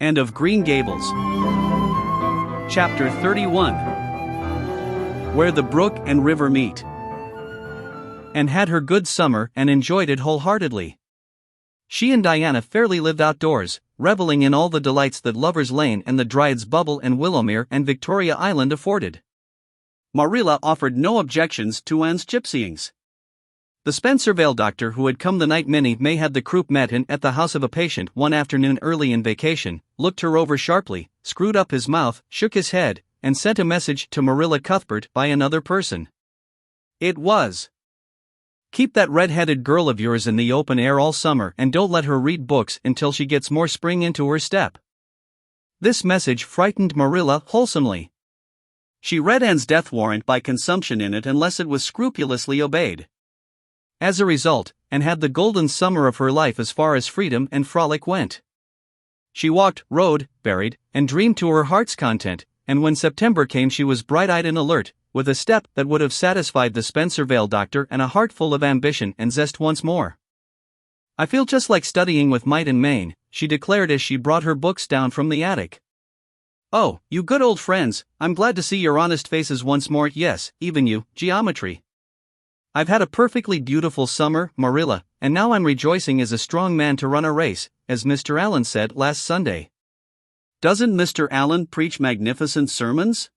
and of Green Gables. Chapter 31. Where the Brook and River Meet. Anne had her good summer and enjoyed it wholeheartedly. She and Diana fairly lived outdoors, reveling in all the delights that Lover's Lane and the Dryad's Bubble and Willowmere and Victoria Island afforded. Marilla offered no objections to Anne's gypsyings. The Spencervale doctor who had come the night Minnie May had the croup met in at the house of a patient one afternoon early in vacation, looked her over sharply, screwed up his mouth, shook his head, and sent a message to Marilla Cuthbert by another person. It was, "Keep that red-headed girl of yours in the open air all summer and don't let her read books until she gets more spring into her step." This message frightened Marilla wholesomely. She read Anne's death warrant by consumption in it unless it was scrupulously obeyed. As a result, Anne had the golden summer of her life as far as freedom and frolic went. She walked, rode, buried, and dreamed to her heart's content, and when September came she was bright-eyed and alert, with a step that would have satisfied the Spencervale doctor and a heart full of ambition and zest once more. "I feel just like studying with might and main," she declared as she brought her books down from the attic. "Oh, you good old friends, I'm glad to see your honest faces once more. Yes, even you, geometry. I've had a perfectly beautiful summer, Marilla, and now I'm rejoicing as a strong man to run a race, as Mr. Allen said last Sunday." "Doesn't Mr. Allen preach magnificent sermons?"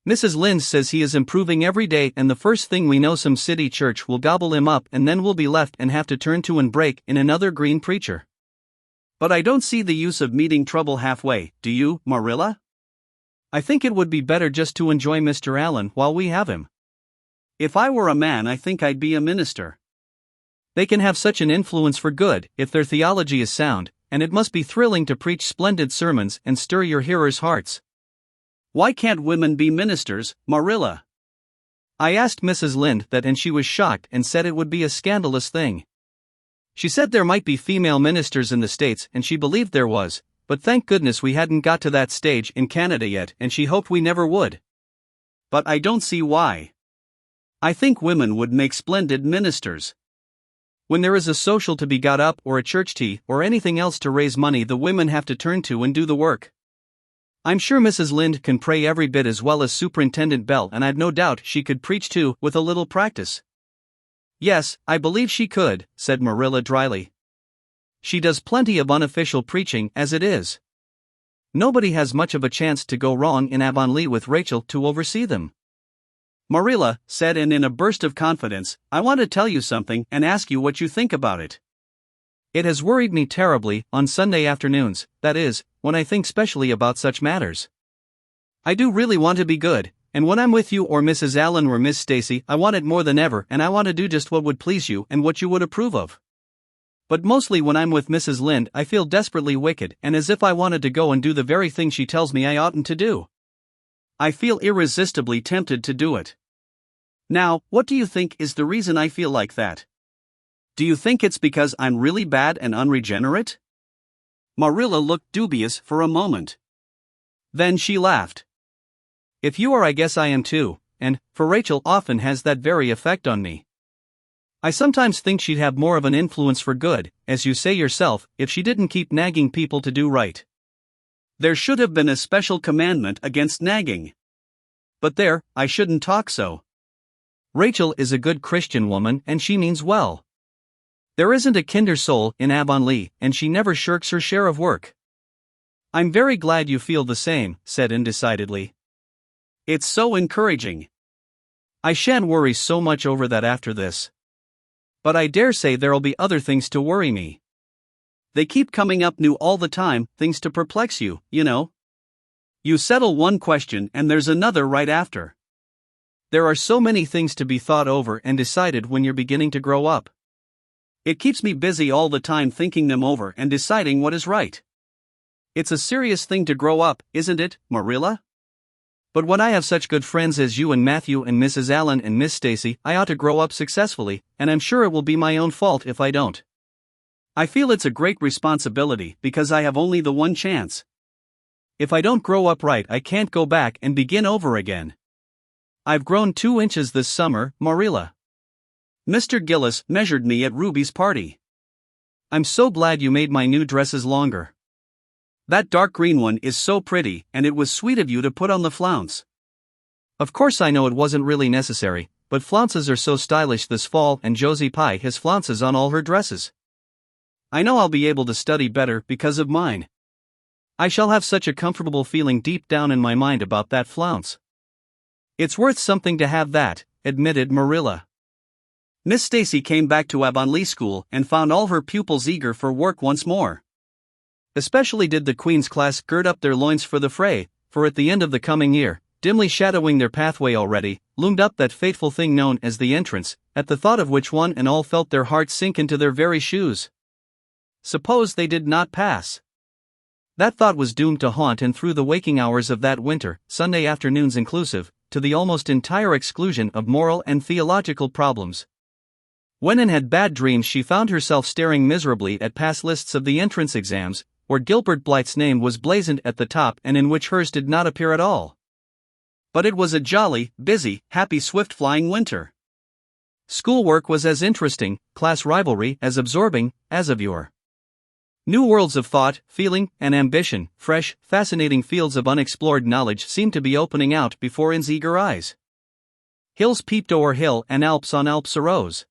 "Mrs. Lynde says he is improving every day, and the first thing we know some city church will gobble him up and then we'll be left and have to turn to and break in another green preacher. But I don't see the use of meeting trouble halfway, do you, Marilla? I think it would be better just to enjoy Mr. Allen while we have him. If I were a man I think I'd be a minister. They can have such an influence for good if their theology is sound, and it must be thrilling to preach splendid sermons and stir your hearers' hearts." "Why can't women be ministers, Marilla?" "I asked Mrs. Lynde that and she was shocked and said it would be a scandalous thing. She said there might be female ministers in the States and she believed there was, but thank goodness we hadn't got to that stage in Canada yet and she hoped we never would." "But I don't see why. I think women would make splendid ministers. When there is a social to be got up or a church tea or anything else to raise money the women have to turn to and do the work. I'm sure Mrs. Lynde can pray every bit as well as Superintendent Bell and I've no doubt she could preach too with a little practice." "Yes, I believe she could," said Marilla dryly. "She does plenty of unofficial preaching as it is. Nobody has much of a chance to go wrong in Avonlea with Rachel to oversee them." "Marilla," said Anne in a burst of confidence, "I want to tell you something and ask you what you think about it. It has worried me terribly on Sunday afternoons, that is, when I think specially about such matters. I do really want to be good, and when I'm with you or Mrs. Allen or Miss Stacy I want it more than ever and I want to do just what would please you and what you would approve of. But mostly when I'm with Mrs. Lynde I feel desperately wicked and as if I wanted to go and do the very thing she tells me I oughtn't to do. I feel irresistibly tempted to do it. Now, what do you think is the reason I feel like that? Do you think it's because I'm really bad and unregenerate?" Marilla looked dubious for a moment. Then she laughed. "If you are I guess I am too, and, for Rachel often has that very effect on me. I sometimes think she'd have more of an influence for good, as you say yourself, if she didn't keep nagging people to do right. There should have been a special commandment against nagging. But there, I shouldn't talk so. Rachel is a good Christian woman and she means well. There isn't a kinder soul in Avonlea and she never shirks her share of work." "I'm very glad you feel the same," said Anne decidedly. "It's so encouraging. I shan't worry so much over that after this. But I dare say there'll be other things to worry me. They keep coming up new all the time, things to perplex you, you know. You settle one question and there's another right after. There are so many things to be thought over and decided when you're beginning to grow up. It keeps me busy all the time thinking them over and deciding what is right. It's a serious thing to grow up, isn't it, Marilla? But when I have such good friends as you and Matthew and Mrs. Allen and Miss Stacy, I ought to grow up successfully, and I'm sure it will be my own fault if I don't. I feel it's a great responsibility because I have only the one chance. If I don't grow up right I can't go back and begin over again. I've grown 2 inches this summer, Marilla. Mr. Gillis measured me at Ruby's party. I'm so glad you made my new dresses longer. That dark green one is so pretty, and it was sweet of you to put on the flounce. Of course I know it wasn't really necessary, but flounces are so stylish this fall and Josie Pye has flounces on all her dresses. I know I'll be able to study better because of mine. I shall have such a comfortable feeling deep down in my mind about that flounce. It's worth something to have that, admitted Marilla. Miss Stacy came back to Avonlea School and found all her pupils eager for work once more. Especially did the Queen's class gird up their loins for the fray, for at the end of the coming year, dimly shadowing their pathway already, loomed up that fateful thing known as the entrance, at the thought of which one and all felt their hearts sink into their very shoes. Suppose they did not pass? That thought was doomed to haunt and through the waking hours of that winter, Sunday afternoons inclusive, to the almost entire exclusion of moral and theological problems. When Anne had bad dreams, she found herself staring miserably at past lists of the entrance exams, where Gilbert Blythe's name was blazoned at the top and in which hers did not appear at all. But it was a jolly, busy, happy, swift-flying winter. Schoolwork was as interesting, class rivalry as absorbing, as of yore. New worlds of thought, feeling, and ambition, fresh, fascinating fields of unexplored knowledge seemed to be opening out before Anne's eager eyes. Hills peeped o'er hill and Alps on Alps arose.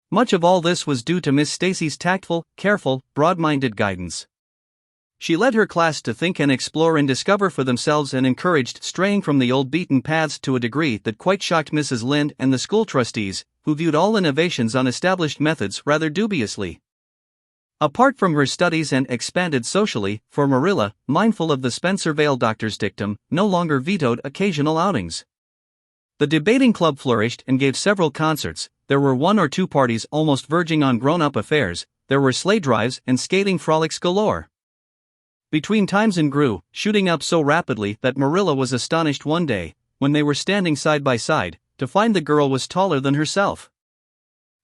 Much of all this was due to Miss Stacy's tactful, careful, broad-minded guidance. She led her class to think and explore and discover for themselves and encouraged straying from the old beaten paths to a degree that quite shocked Mrs. Lynde and the school trustees, who viewed all innovations on established methods rather dubiously. Apart from her studies and expanded socially, for Marilla, mindful of the Spencervale doctor's dictum, no longer vetoed occasional outings. The debating club flourished and gave several concerts. There were 1 or 2 parties almost verging on grown-up affairs, there were sleigh drives and skating frolics galore. Between times and grew, shooting up so rapidly that Marilla was astonished one day, when they were standing side by side, to find the girl was taller than herself.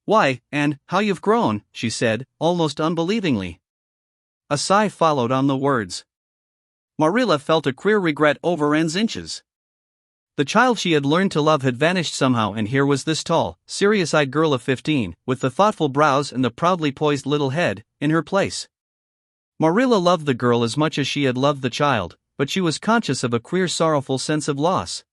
"Why, Anne, how you've grown," she said, almost unbelievingly. A sigh followed on the words. Marilla felt a queer regret over Anne's inches. The child she had learned to love had vanished somehow, and here was this tall, serious-eyed girl of 15, with the thoughtful brows and the proudly poised little head, in her place. Marilla loved the girl as much as she had loved the child, but she was conscious of a queer sorrowful sense of loss.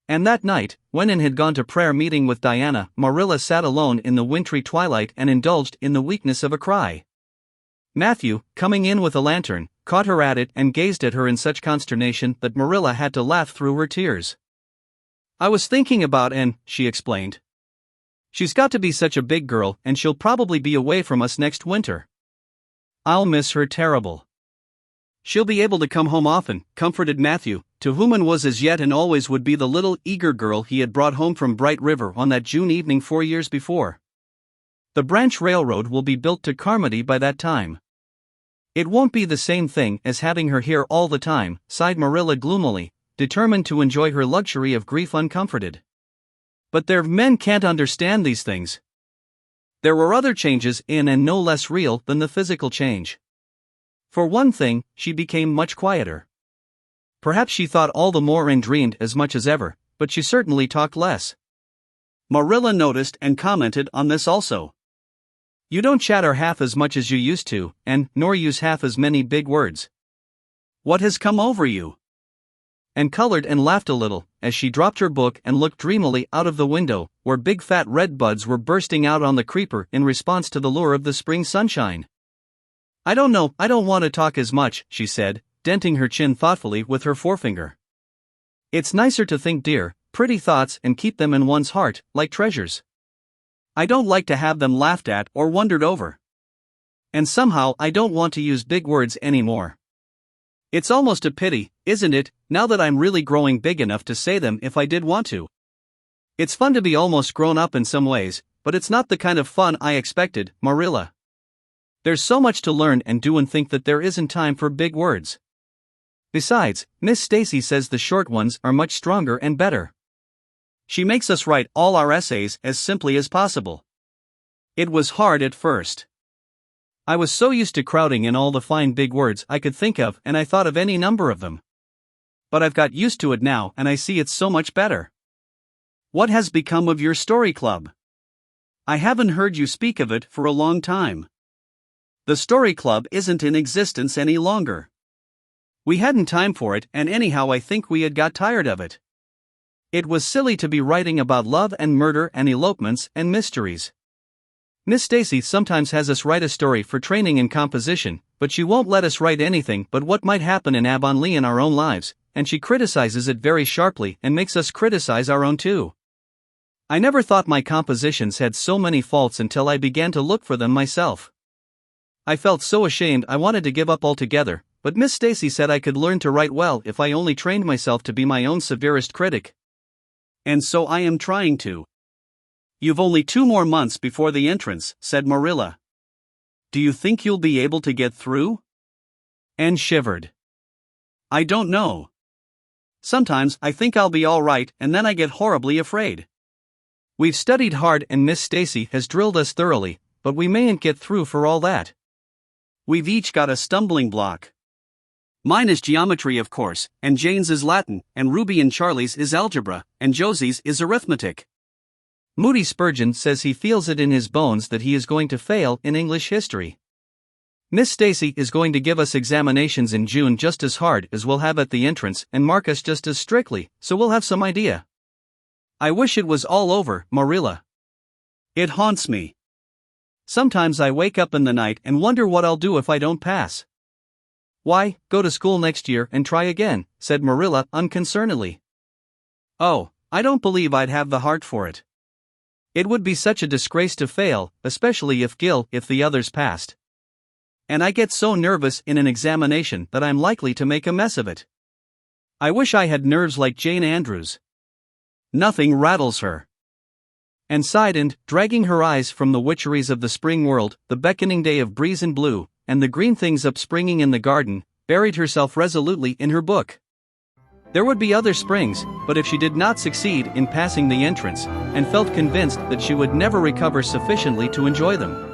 And that night, when Anne had gone to prayer meeting with Diana, Marilla sat alone in the wintry twilight and indulged in the weakness of a cry. Matthew, coming in with a lantern, caught her at it and gazed at her in such consternation that Marilla had to laugh through her tears. "I was thinking about Anne," she explained. "She's got to be such a big girl, and she'll probably be away from us next winter. I'll miss her terrible." "She'll be able to come home often," comforted Matthew, to whom Anne was as yet and always would be the little eager girl he had brought home from Bright River on that June evening 4 years before. "The branch railroad will be built to Carmody by that time." "It won't be the same thing as having her here all the time," sighed Marilla gloomily, determined to enjoy her luxury of grief uncomforted. "But men can't understand these things." There were other changes in and no less real than the physical change. For one thing, she became much quieter. Perhaps she thought all the more and dreamed as much as ever, but she certainly talked less. Marilla noticed and commented on this also. "You don't chatter half as much as you used to, and nor use half as many big words. What has come over you?" And colored and laughed a little, as she dropped her book and looked dreamily out of the window, where big fat red buds were bursting out on the creeper in response to the lure of the spring sunshine. "I don't know, I don't want to talk as much," she said, denting her chin thoughtfully with her forefinger. "It's nicer to think dear, pretty thoughts and keep them in one's heart, like treasures. I don't like to have them laughed at or wondered over. And somehow I don't want to use big words anymore. It's almost a pity, isn't it, now that I'm really growing big enough to say them if I did want to. It's fun to be almost grown up in some ways, but it's not the kind of fun I expected, Marilla. There's so much to learn and do and think that there isn't time for big words. Besides, Miss Stacy says the short ones are much stronger and better. She makes us write all our essays as simply as possible. It was hard at first. I was so used to crowding in all the fine big words I could think of, and I thought of any number of them. But I've got used to it now and I see it's so much better. What has become of your story club? I haven't heard you speak of it for a long time." "The story club isn't in existence any longer," We hadn't time for it, and anyhow I think we had got tired of it. It was silly to be writing about love and murder and elopements and mysteries. Miss Stacy sometimes has us write a story for training in composition, but she won't let us write anything but what might happen in Avonlea in our own lives, and she criticizes it very sharply and makes us criticize our own too. I never thought my compositions had so many faults until I began to look for them myself. I felt so ashamed I wanted to give up altogether, but Miss Stacy said I could learn to write well if I only trained myself to be my own severest critic. And so I am trying to. You've only 2 more months before the entrance, said Marilla. Do you think you'll be able to get through? Anne shivered. I don't know. Sometimes I think I'll be all right and then I get horribly afraid. We've studied hard and Miss Stacy has drilled us thoroughly, but we mayn't get through for all that. We've each got a stumbling block. Mine is geometry, of course, and Jane's is Latin, and Ruby and Charlie's is algebra, and Josie's is arithmetic. Moody Spurgeon says he feels it in his bones that he is going to fail in English history. Miss Stacy is going to give us examinations in June just as hard as we'll have at the entrance and mark us just as strictly, so we'll have some idea. I wish it was all over, Marilla. It haunts me. Sometimes I wake up in the night and wonder what I'll do if I don't pass. Why, go to school next year and try again, said Marilla unconcernedly. Oh, I don't believe I'd have the heart for it. It would be such a disgrace to fail, especially if the others passed. And I get so nervous in an examination that I'm likely to make a mess of it. I wish I had nerves like Jane Andrews. Nothing rattles her. And sighed and, dragging her eyes from the witcheries of the spring world, the beckoning day of breeze and blue, and the green things upspringing in the garden, buried herself resolutely in her book. There would be other springs, but if she did not succeed in passing the entrance, and felt convinced that she would never recover sufficiently to enjoy them,